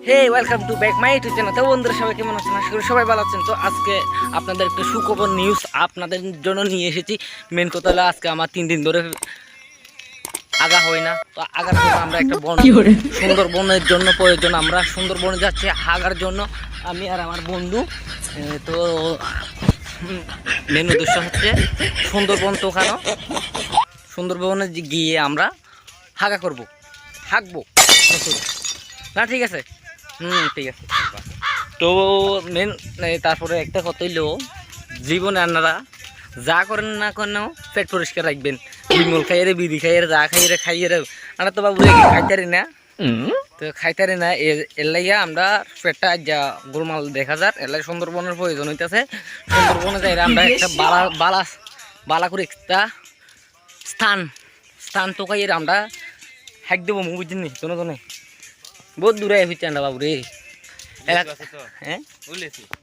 Hey welcome to back my YouTube channel. তো বন্ধুরা সবাই কেমন আছেন? আশা করি সবাই ভালো আছেন। তো আজকে আপনাদের একটা সুখবর নিউজ আপনাদের জন্য নিয়ে এসেছি। মেন কথা হলো আজকে আমার 3 দিন ধরে আগা হয় না। তো আগার জন্য আমরা একটা বন সুন্দরবনের জন্য প্রয়োজন। আমরা সুন্দরবনে যাচ্ছি আগার জন্য, আমি আর আমার বন্ধু। তো মেন উদ্দেশ্য হচ্ছে সুন্দরবন। তো ওখানে সুন্দরবনে গিয়ে আমরা হাগা করব, হাঁকবো না, ঠিক আছে? ঠিক আছে। তো মেন তারপরে একটা কথা হইলো, জীবনে আপনারা যা করেন না কেন পেট পরিষ্কার রাখবেন। বিমল খাইয়ে বিড়ি খাইয়ে যা খাইয়ে আমরা তো বাবু খাইতারি না। তো খাইতারি না, এর লাইয়া আমরা পেটটা যা গোলমাল দেখা যাক। এর লাগে সুন্দরবনের প্রয়োজন হইতেছে। সুন্দরবনে যাই আমরা একটা বালা করে একটা স্থান তো খাইয়ে আমরা হ্যাক দেবো, বুঝিনি জনে বহুত দূরে হইছে আমরা বাবু রে। হ্যাঁ